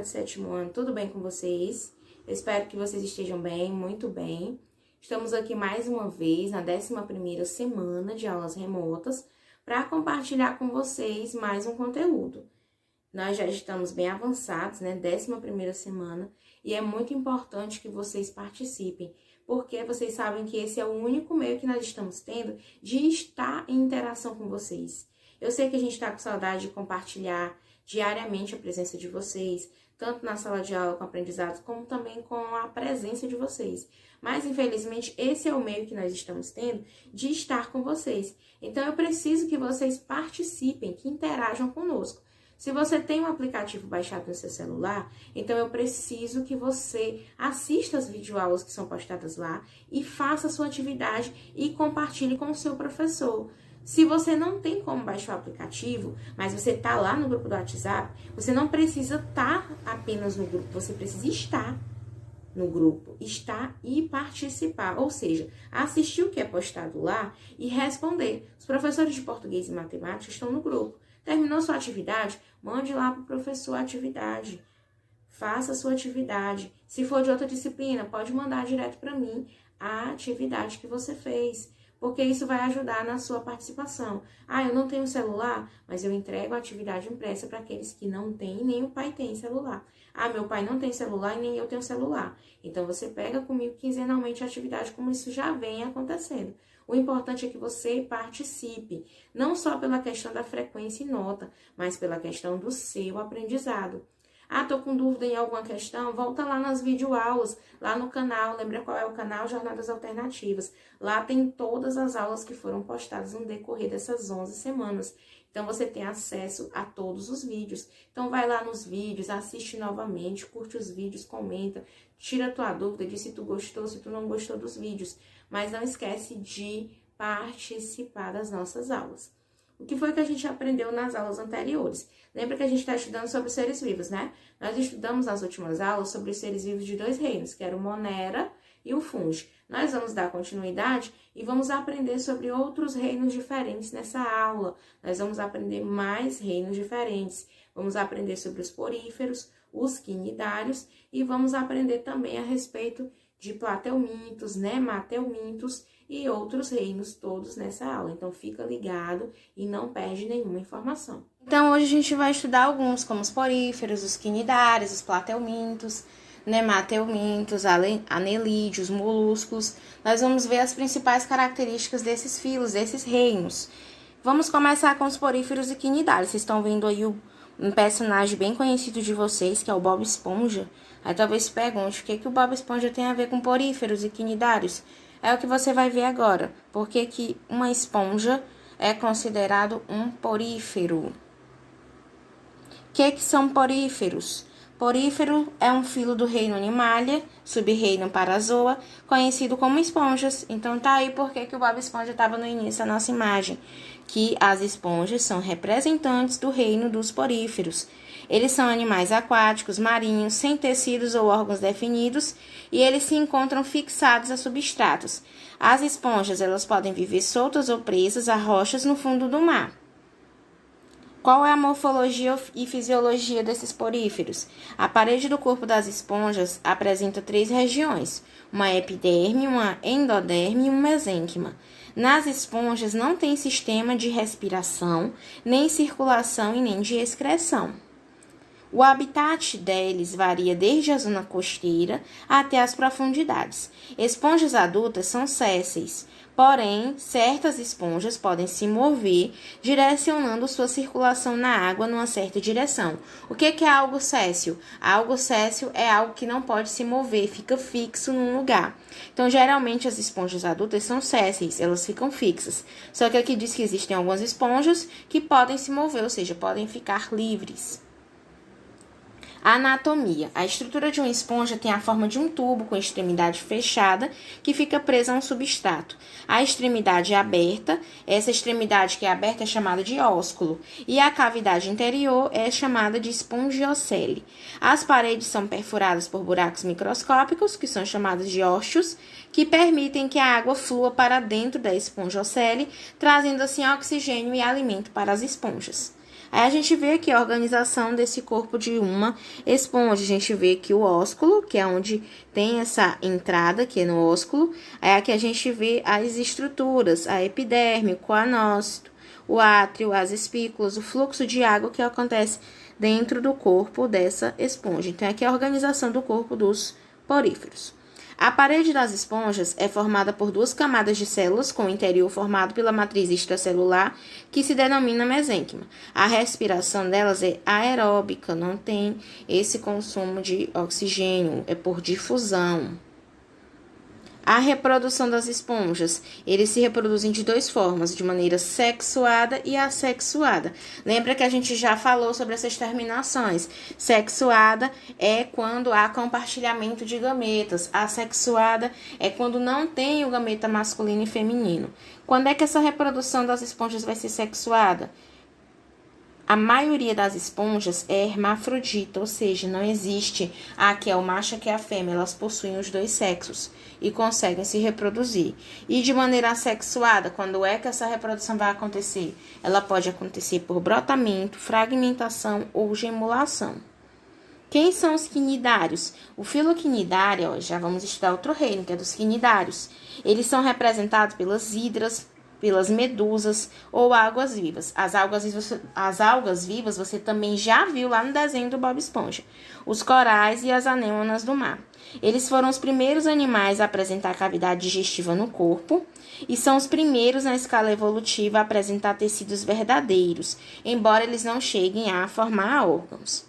de 7º ano, tudo bem com vocês? Eu espero que vocês estejam bem, muito bem. Estamos aqui mais uma vez na 11ª semana de aulas remotas para compartilhar com vocês mais um conteúdo. Nós já estamos bem avançados, né? 11ª semana, e é muito importante que vocês participem, porque vocês sabem que esse é o único meio que nós estamos tendo de estar em interação com vocês. Eu sei que a gente está com saudade de compartilhar diariamente a presença de vocês, tanto na sala de aula com aprendizados, como também com a presença de vocês. Mas, infelizmente, esse é o meio que nós estamos tendo de estar com vocês. Então, eu preciso que vocês participem, que interajam conosco. Se você tem um aplicativo baixado no seu celular, então eu preciso que você assista as videoaulas que são postadas lá e faça a sua atividade e compartilhe com o seu professor. Se você não tem como baixar o aplicativo, mas você está lá no grupo do WhatsApp, você não precisa estar apenas no grupo, você precisa estar no grupo, estar e participar, ou seja, assistir o que é postado lá e responder. Os professores de português e matemática estão no grupo. Terminou sua atividade? Mande lá para o professor a atividade. Faça a sua atividade. Se for de outra disciplina, pode mandar direto para mim a atividade que você fez, porque isso vai ajudar na sua participação. Ah, eu não tenho celular, mas eu entrego a atividade impressa para aqueles que não têm, nem o pai tem celular. Ah, meu pai não tem celular e nem eu tenho celular. Então, você pega comigo quinzenalmente a atividade, como isso já vem acontecendo. O importante é que você participe, não só pela questão da frequência e nota, mas pela questão do seu aprendizado. Ah, tô com dúvida em alguma questão? Volta lá nas videoaulas, lá no canal. Lembra qual é o canal? Jornadas Alternativas. Lá tem todas as aulas que foram postadas no decorrer dessas 11 semanas. Então, você tem acesso a todos os vídeos. Então, vai lá nos vídeos, assiste novamente, curte os vídeos, comenta, tira a tua dúvida, diz se tu gostou, se tu não gostou dos vídeos. Mas não esquece de participar das nossas aulas. O que foi que a gente aprendeu nas aulas anteriores? Lembra que a gente está estudando sobre os seres vivos, né? Nós estudamos nas últimas aulas sobre os seres vivos de 2 reinos, que era o Monera e o Fungi. Nós vamos dar continuidade e vamos aprender sobre outros reinos diferentes nessa aula. Nós vamos aprender mais reinos diferentes. Vamos aprender sobre os poríferos, os quinidários e vamos aprender também a respeito de plateumintos, nematelmintos e outros reinos todos nessa aula. Então, fica ligado e não perde nenhuma informação. Então, hoje a gente vai estudar alguns, como os poríferos, os quinidários, os plateumintos, nematelmintos, anelídeos, moluscos. Nós vamos ver as principais características desses filos, desses reinos. Vamos começar com os poríferos e quinidários. Vocês estão vendo aí um personagem bem conhecido de vocês, que é o Bob Esponja. Aí talvez se pergunte, o que o Bob Esponja tem a ver com poríferos e quinidários? É o que você vai ver agora. Por que uma esponja é considerado um porífero? O que são poríferos? Porífero é um filo do reino Animalia, sub-reino Parazoa, conhecido como esponjas. Então, tá aí porque que o Bob Esponja estava no início da nossa imagem, que as esponjas são representantes do reino dos poríferos. Eles são animais aquáticos, marinhos, sem tecidos ou órgãos definidos, e eles se encontram fixados a substratos. As esponjas, elas podem viver soltas ou presas a rochas no fundo do mar. Qual é a morfologia e fisiologia desses poríferos? A parede do corpo das esponjas apresenta 3 regiões, uma epiderme, uma endoderme e um mesênquima. Nas esponjas não tem sistema de respiração, nem circulação e nem de excreção. O habitat deles varia desde a zona costeira até as profundidades. Esponjas adultas são sésseis, porém, certas esponjas podem se mover, direcionando sua circulação na água numa certa direção. O que é algo séssil? Algo séssil é algo que não pode se mover, fica fixo num lugar. Então, geralmente, as esponjas adultas são sésseis, elas ficam fixas. Só que aqui diz que existem algumas esponjas que podem se mover, ou seja, podem ficar livres. Anatomia. A estrutura de uma esponja tem a forma de um tubo com extremidade fechada que fica presa a um substrato. A extremidade é aberta, essa extremidade que é aberta é chamada de ósculo, e a cavidade interior é chamada de espongiocele. As paredes são perfuradas por buracos microscópicos, que são chamados de ósseos, que permitem que a água flua para dentro da espongiocele, trazendo assim oxigênio e alimento para as esponjas. Aí a gente vê aqui a organização desse corpo de uma esponja. A gente vê aqui o ósculo, que é onde tem essa entrada, que é no ósculo. Aí aqui a gente vê as estruturas, a epiderme, o coanócito, o átrio, as espículas, o fluxo de água que acontece dentro do corpo dessa esponja. Então, aqui é a organização do corpo dos poríferos. A parede das esponjas é formada por duas camadas de células, com o interior formado pela matriz extracelular, que se denomina mesênquima. A respiração delas é aeróbica, não tem esse consumo de oxigênio, é por difusão. A reprodução das esponjas, eles se reproduzem de duas formas, de maneira sexuada e assexuada. Lembra que a gente já falou sobre essas terminações. Sexuada é quando há compartilhamento de gametas. Assexuada é quando não tem o gameta masculino e feminino. Quando é que essa reprodução das esponjas vai ser sexuada? A maioria das esponjas é hermafrodita, ou seja, não existe aqui é o macho, aqui é a fêmea, elas possuem os dois sexos e conseguem se reproduzir. E de maneira assexuada, quando é que essa reprodução vai acontecer? Ela pode acontecer por brotamento, fragmentação ou gemulação. Quem são os quinidários? O filoquinidário, já vamos estudar outro reino, que é dos quinidários. Eles são representados pelas hidras, pelas medusas ou águas vivas. As algas vivas você também já viu lá no desenho do Bob Esponja. Os corais e as anêmonas do mar. Eles foram os primeiros animais a apresentar cavidade digestiva no corpo e são os primeiros na escala evolutiva a apresentar tecidos verdadeiros, embora eles não cheguem a formar órgãos.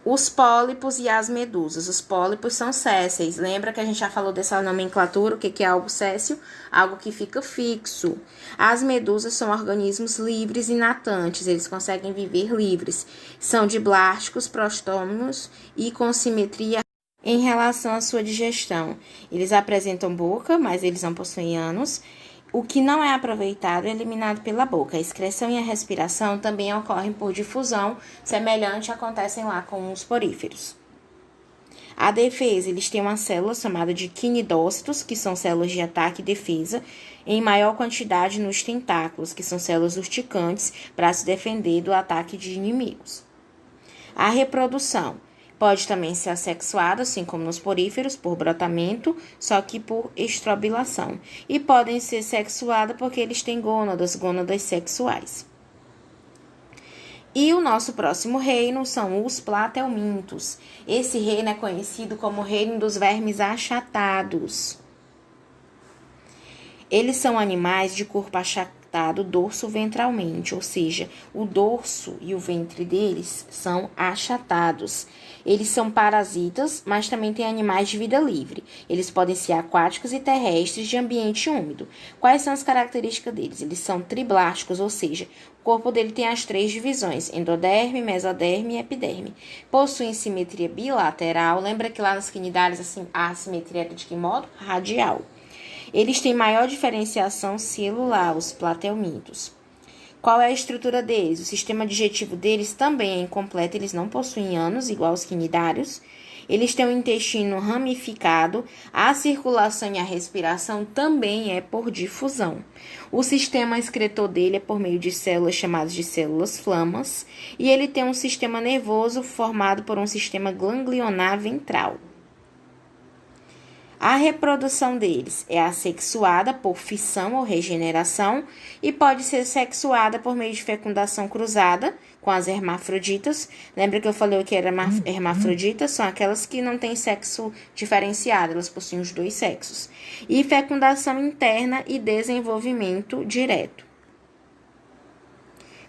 Os pólipos e as medusas. Os pólipos são sésseis. Lembra que a gente já falou dessa nomenclatura? O que é algo séssil? Algo que fica fixo. As medusas são organismos livres e natantes. Eles conseguem viver livres. São diblásticos, prostômios e com simetria em relação à sua digestão. Eles apresentam boca, mas eles não possuem ânus. O que não é aproveitado é eliminado pela boca. A excreção e a respiração também ocorrem por difusão, semelhante acontecem lá com os poríferos. A defesa, eles têm uma célula chamada de quinidócitos, que são células de ataque e defesa, em maior quantidade nos tentáculos, que são células urticantes, para se defender do ataque de inimigos. A reprodução. Pode também ser assexuada, assim como nos poríferos, por brotamento, só que por estrobilação. E podem ser sexuada porque eles têm gônadas sexuais. E o nosso próximo reino são os platelmintos. Esse reino é conhecido como reino dos vermes achatados. Eles são animais de corpo achatado dorso-ventralmente, ou seja, o dorso e o ventre deles são achatados. Eles são parasitas, mas também têm animais de vida livre. Eles podem ser aquáticos e terrestres de ambiente úmido. Quais são as características deles? Eles são triblásticos, ou seja, o corpo dele tem as três divisões, endoderme, mesoderme e epiderme. Possuem simetria bilateral. Lembra que lá nos quinidários assim, a simetria era de que modo? Radial. Eles têm maior diferenciação celular, os platelmintos. Qual é a estrutura deles? O sistema digestivo deles também é incompleto, eles não possuem ânus, igual os quinidários. Eles têm um intestino ramificado, a circulação e a respiração também é por difusão. O sistema excretor dele é por meio de células chamadas de células flamas, e ele tem um sistema nervoso formado por um sistema ganglionar ventral. A reprodução deles é assexuada por fissão ou regeneração e pode ser sexuada por meio de fecundação cruzada com as hermafroditas. Lembra que eu falei que era hermafroditas? São aquelas que não têm sexo diferenciado, elas possuem os dois sexos. E fecundação interna e desenvolvimento direto.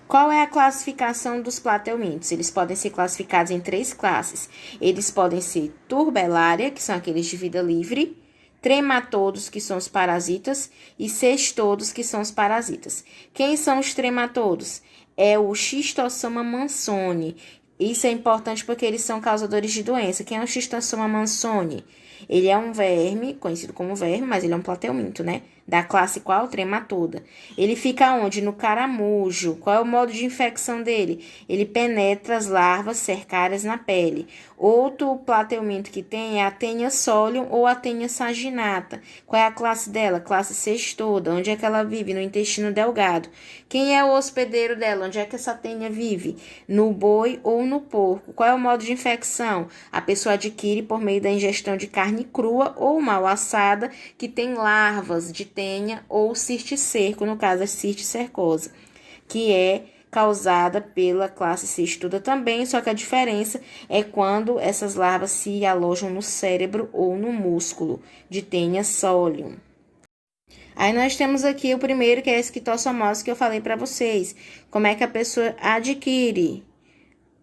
Qual é a classificação dos platelmintos? Eles podem ser classificados em três classes. Eles podem ser turbelária, que são aqueles de vida livre, trematodos, que são os parasitas, e cestodos, que são os parasitas. Quem são os trematodos? É o Schistossoma mansoni. Isso é importante porque eles são causadores de doença. Quem é o Schistossoma mansoni? Ele é um verme, conhecido como verme, mas ele é um platelminto, né? Da classe qual? Trematoda. Ele fica onde? No caramujo. Qual é o modo de infecção dele? Ele penetra as larvas cercárias na pele. Outro plateuminto que tem é a Taenia solium ou a Taenia saginata. Qual é a classe dela? Classe cestoda. Onde é que ela vive? No intestino delgado. Quem é o hospedeiro dela? Onde é que essa tênia vive? No boi ou no porco. Qual é o modo de infecção? A pessoa adquire por meio da ingestão de carne crua ou mal assada que tem larvas de tênia ou cisticerco, no caso a cisticercose, que é causada pela classe cestoda também, só que a diferença é quando essas larvas se alojam no cérebro ou no músculo, de Taenia solium. Aí nós temos aqui o primeiro, que é a esquistossomose, que eu falei para vocês. Como é que a pessoa adquire?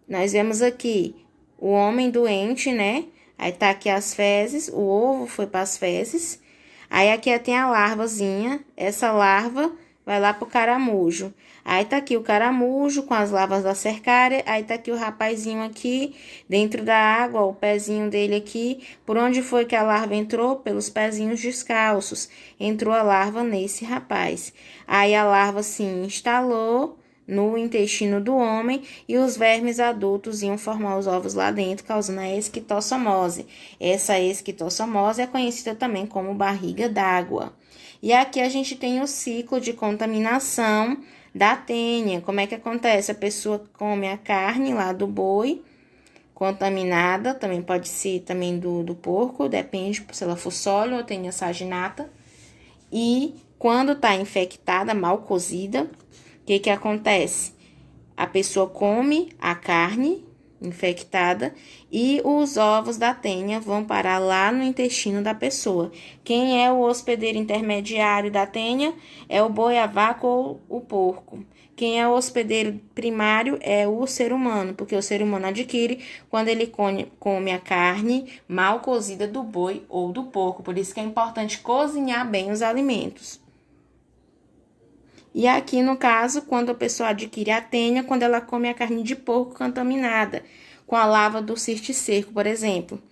Nós vemos aqui o homem doente, né? Aí tá aqui as fezes, o ovo foi para as fezes. Aí aqui tem a larvazinha, essa larva vai lá pro caramujo. Aí tá aqui o caramujo com as larvas da cercária, aí tá aqui o rapazinho aqui dentro da água, ó, o pezinho dele aqui. Por onde foi que a larva entrou? Pelos pezinhos descalços. Entrou a larva nesse rapaz. Aí a larva se instalou no intestino do homem e os vermes adultos iam formar os ovos lá dentro, causando a esquistossomose. Essa esquistossomose é conhecida também como barriga d'água. E aqui a gente tem o ciclo de contaminação da tênia. Como é que acontece? A pessoa come a carne lá do boi, contaminada, também pode ser também do porco, depende se ela for sólida ou tênia saginata. E quando está infectada, mal cozida, o que acontece? A pessoa come a carne infectada e os ovos da tênia vão parar lá no intestino da pessoa. Quem é o hospedeiro intermediário da tênia? É o boi, a vaca ou o porco. Quem é o hospedeiro primário é o ser humano, porque o ser humano adquire quando ele come a carne mal cozida do boi ou do porco. Por isso que é importante cozinhar bem os alimentos. E aqui, no caso, quando a pessoa adquire a tênia, quando ela come a carne de porco contaminada, com a larva do cisticerco, por exemplo.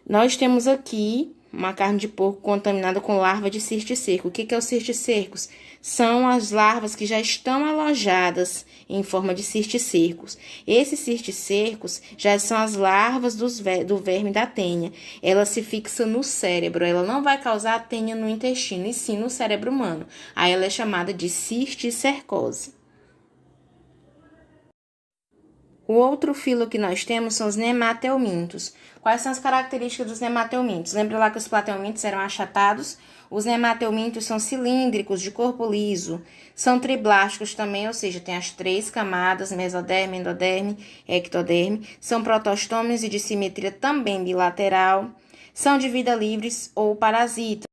Nós temos aqui uma carne de porco contaminada com larva de cisticerco. O que é os cisticercos? São as larvas que já estão alojadas em forma de cisticercos. Esses cisticercos já são as larvas do verme da tênia. Ela se fixa no cérebro, ela não vai causar tênia no intestino, e sim no cérebro humano. Aí ela é chamada de cisticercose. O outro filo que nós temos são os nemateumintos. Quais são as características dos nemateumintos? Lembra lá que os plateumintos eram achatados? Os nemateumintos são cilíndricos, de corpo liso. São triblásticos também, ou seja, tem as 3 camadas, mesoderme, endoderme, ectoderme. São protostômios e de simetria também bilateral. São de vida livres ou parasitas.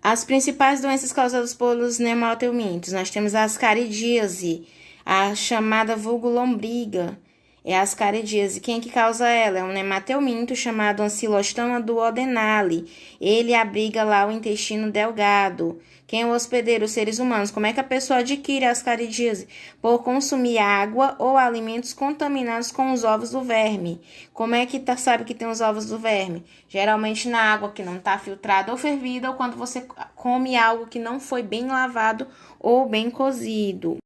As principais doenças causadas pelos nemateumintos, nós temos a ascaridíase, a chamada vulgo lombriga, é a ascaridíase. Quem é que causa ela? É um nemateuminto chamado Ancylostoma duodenale. Ele abriga lá o intestino delgado. Quem é o hospedeiro? Os seres humanos. Como é que a pessoa adquire a ascaridíase? Por consumir água ou alimentos contaminados com os ovos do verme. Como é que sabe que tem os ovos do verme? Geralmente na água que não está filtrada ou fervida, ou quando você come algo que não foi bem lavado ou bem cozido.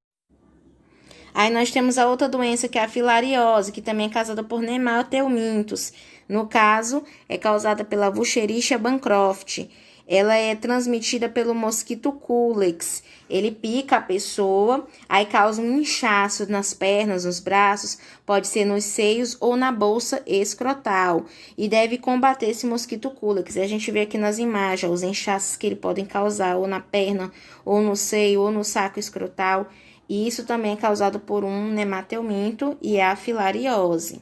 Aí nós temos a outra doença, que é a filariose, que também é causada por nemateumintos. No caso, é causada pela Wucheristia bancroft. Ela é transmitida pelo mosquito Culex. Ele pica a pessoa, aí causa um inchaço nas pernas, nos braços, pode ser nos seios ou na bolsa escrotal. E deve combater esse mosquito Culex. A gente vê aqui nas imagens os inchaços que ele pode causar, ou na perna, ou no seio, ou no saco escrotal. E isso também é causado por um nemateuminto e é a filariose.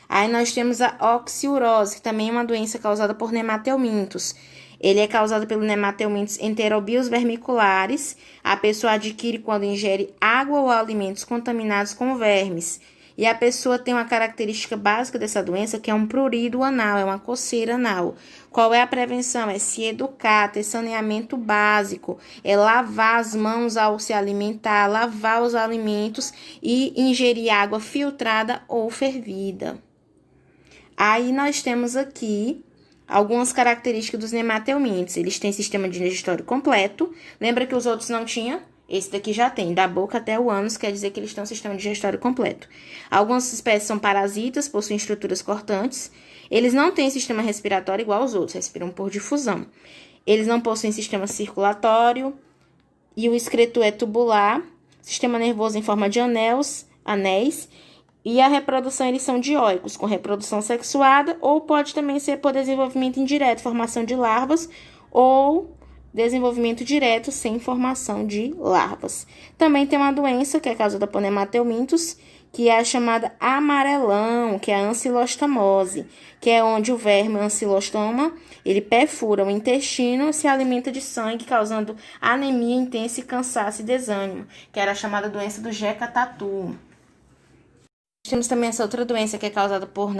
Aí nós temos a oxiurose, que também é uma doença causada por nemateumintos. Ele é causado pelo nemateumintos enterobius vermiculares. A pessoa adquire quando ingere água ou alimentos contaminados com vermes. E a pessoa tem uma característica básica dessa doença, que é um prurido anal, é uma coceira anal. Qual é a prevenção? É se educar, ter saneamento básico, é lavar as mãos ao se alimentar, lavar os alimentos e ingerir água filtrada ou fervida. Aí nós temos aqui Algumas características dos nematelmintos. Eles têm sistema digestório completo. Lembra que os outros não tinham? Esse daqui já tem, da boca até o ânus, quer dizer que eles têm um sistema digestório completo. Algumas espécies são parasitas, possuem estruturas cortantes. Eles não têm sistema respiratório igual aos outros, respiram por difusão. Eles não possuem sistema circulatório e o excreto é tubular, sistema nervoso em forma de anéis, e a reprodução eles são dioicos, com reprodução sexuada, ou pode também ser por desenvolvimento indireto, formação de larvas, ou desenvolvimento direto sem formação de larvas. Também tem uma doença que é causada por nematelmintos, que é a chamada amarelão, que é a ancilostomose, que é onde o verme ancilostoma, ele perfura o intestino e se alimenta de sangue, causando anemia intensa e cansaço e desânimo, que era a chamada doença do Jeca-Tatu. Temos também essa outra doença que é causada por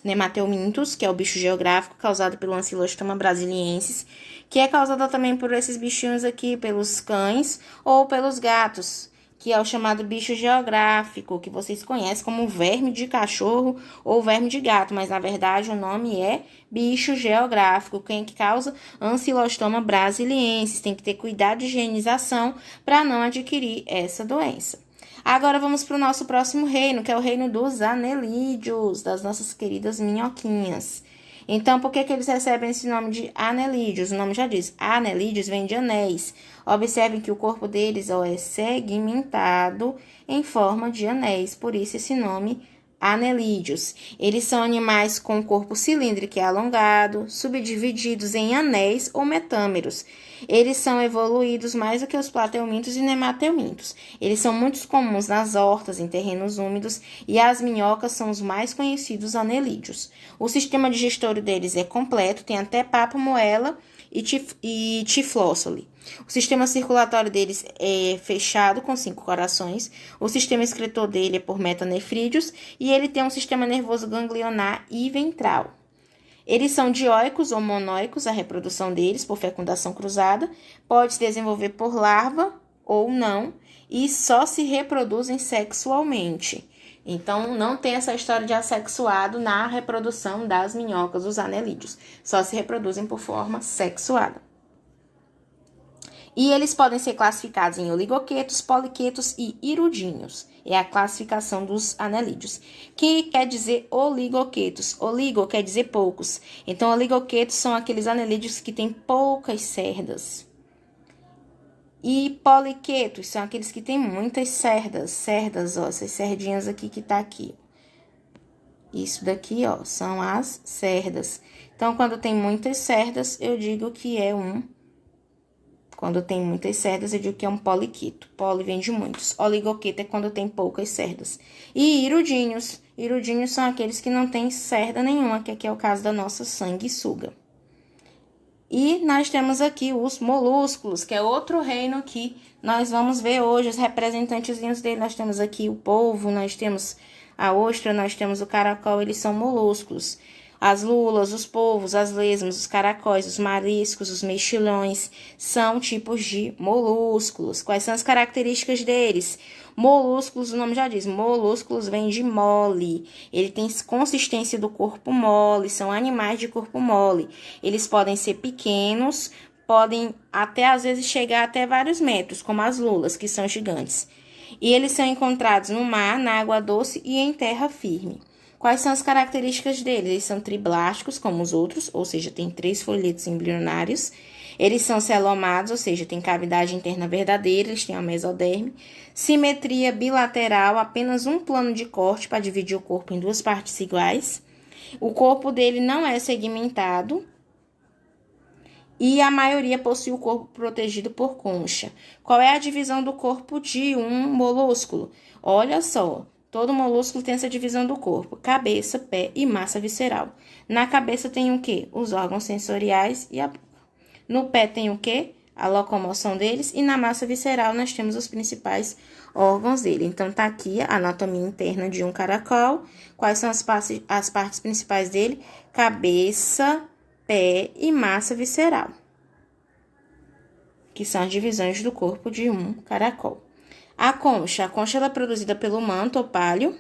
nematelmintos, que é o bicho geográfico, causado pelo Ancylostoma brasiliensis, que é causada também por esses bichinhos aqui, pelos cães ou pelos gatos, que é o chamado bicho geográfico, que vocês conhecem como verme de cachorro ou verme de gato, mas na verdade o nome é bicho geográfico. Quem que causa? Ancylostoma brasiliensis. Tem que ter cuidado de higienização para não adquirir essa doença. Agora vamos para o nosso próximo reino, que é o reino dos anelídeos, das nossas queridas minhoquinhas. Então, por que eles recebem esse nome de anelídeos? O nome já diz, anelídeos vem de anéis. Observem que o corpo deles é segmentado em forma de anéis, por isso esse nome anelídeos. Eles são animais com corpo cilíndrico e alongado, subdivididos em anéis ou metâmeros. Eles são evoluídos mais do que os plateumintos e nematelmintos. Eles são muito comuns nas hortas, em terrenos úmidos, e as minhocas são os mais conhecidos anelídeos. O sistema digestório deles é completo, tem até papo, moela e tiflósole. O sistema circulatório deles é fechado com 5 corações. O sistema excretor dele é por metanefrídeos e ele tem um sistema nervoso ganglionar e ventral. Eles são dioicos ou monóicos, a reprodução deles por fecundação cruzada pode se desenvolver por larva ou não e só se reproduzem sexualmente. Então, não tem essa história de assexuado na reprodução das minhocas, dos anelídeos. Só se reproduzem por forma sexuada. E eles podem ser classificados em oligoquetos, poliquetos e irudinhos. É a classificação dos anelídeos. Que quer dizer oligoquetos? Oligo quer dizer poucos. Então, oligoquetos são aqueles anelídeos que têm poucas cerdas. E poliquetos são aqueles que têm muitas cerdas. Cerdas, ó, essas cerdinhas aqui que tá aqui. Isso daqui, ó, são as cerdas. Então, quando tem muitas cerdas, eu digo que é um... Quando tem muitas cerdas, eu digo que é um poliqueto. Poli vem de muitos. Oligoqueto é quando tem poucas cerdas. E irudinhos. Irudinhos são aqueles que não têm cerda nenhuma, que aqui é o caso da nossa sanguessuga. E nós temos aqui os molúsculos, que é outro reino que nós vamos ver hoje, os representantezinhos dele. Nós temos aqui o polvo, nós temos a ostra, nós temos o caracol, eles são molúsculos. As lulas, os polvos, as lesmas, os caracóis, os mariscos, os mexilhões são tipos de molúsculos. Quais são as características deles? Molúsculos, o nome já diz, molúsculos vem de mole. Ele tem consistência do corpo mole, são animais de corpo mole. Eles podem ser pequenos, podem até às vezes chegar até vários metros, como as lulas, que são gigantes. E eles são encontrados no mar, na água doce e em terra firme. Quais são as características deles? Eles são triblásticos, como os outros, ou seja, tem 3 folhetos embrionários. Eles são celomados, ou seja, tem cavidade interna verdadeira, eles têm a mesoderme. Simetria bilateral, apenas um plano de corte para dividir o corpo em 2 partes iguais. O corpo dele não é segmentado. E a maioria possui o corpo protegido por concha. Qual é a divisão do corpo de um molúsculo? Olha só. Todo molúsculo tem essa divisão do corpo, cabeça, pé e massa visceral. Na cabeça tem o quê? Os órgãos sensoriais e no pé tem o quê? A locomoção deles e na massa visceral nós temos os principais órgãos dele. Então, tá aqui a anatomia interna de um caracol. Quais são as partes principais dele? Cabeça, pé e massa visceral, que são as divisões do corpo de um caracol. A concha ela é produzida pelo manto ou pálio.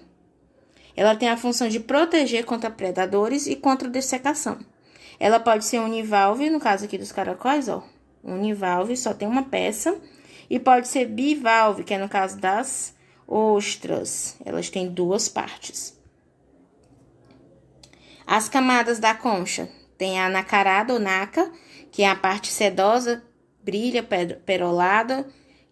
Ela tem a função de proteger contra predadores e contra dessecação. Ela pode ser univalve, no caso aqui dos caracóis, ó. Univalve, só tem uma peça. E pode ser bivalve, que é no caso das ostras. Elas têm duas partes. As camadas da concha. Tem a nacarada ou naca, que é a parte sedosa, brilha, perolada,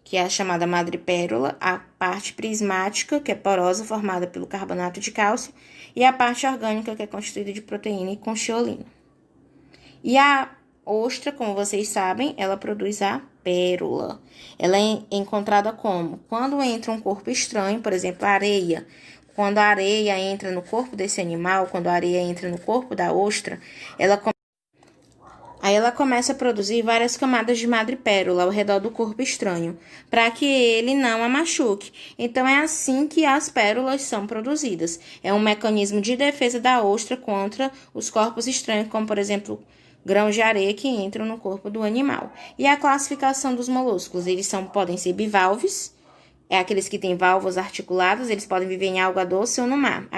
que é a chamada madrepérola, a parte prismática, que é porosa, formada pelo carbonato de cálcio, e a parte orgânica, que é constituída de proteína e conchiolina. E a ostra, como vocês sabem, ela produz a pérola. Ela é encontrada como? Quando entra um corpo estranho, por exemplo, a areia. Quando a areia entra no corpo desse animal, quando a areia entra no corpo da ostra, Aí ela começa a produzir várias camadas de madrepérola ao redor do corpo estranho, para que ele não a machuque. Então é assim que as pérolas são produzidas. É um mecanismo de defesa da ostra contra os corpos estranhos, como por exemplo, grãos de areia que entram no corpo do animal. E a classificação dos moluscos, podem ser bivalves, é aqueles que têm válvulas articuladas, eles podem viver em água doce ou no mar.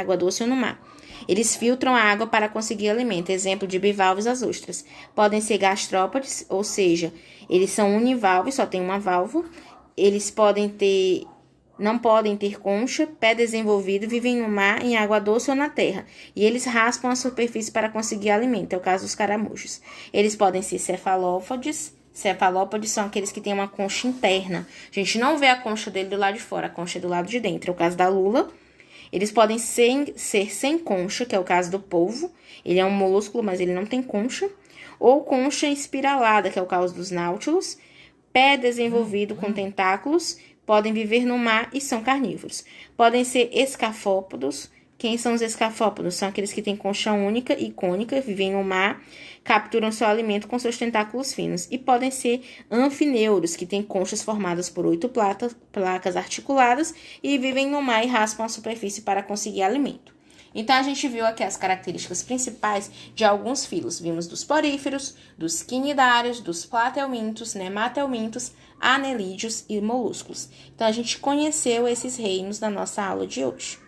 Eles filtram a água para conseguir alimento. Exemplo de bivalves, as ostras. Podem ser gastrópodes, ou seja, eles são univalves, só tem uma válvula. Eles não podem ter concha, pé desenvolvido, vivem no mar, em água doce ou na terra. E eles raspam a superfície para conseguir alimento, é o caso dos caramujos. Eles podem ser cefalópodes. Cefalópodes são aqueles que têm uma concha interna. A gente não vê a concha dele do lado de fora, a concha é do lado de dentro. É o caso da lula. Eles podem ser sem concha, que é o caso do polvo. Ele é um molúsculo, mas ele não tem concha. Ou concha espiralada, que é o caso dos náutilos. Pé desenvolvido com tentáculos. Podem viver no mar e são carnívoros. Podem ser escafópodos. Quem são os escafópodos? São aqueles que têm concha única e cônica, vivem no mar, capturam seu alimento com seus tentáculos finos. E podem ser anfineuros, que têm conchas formadas por 8 placas articuladas e vivem no mar e raspam a superfície para conseguir alimento. Então, a gente viu aqui as características principais de alguns filos. Vimos dos poríferos, dos quinidários, dos platelmintos, nematelmintos, anelídeos e molúsculos. Então, a gente conheceu esses reinos na nossa aula de hoje.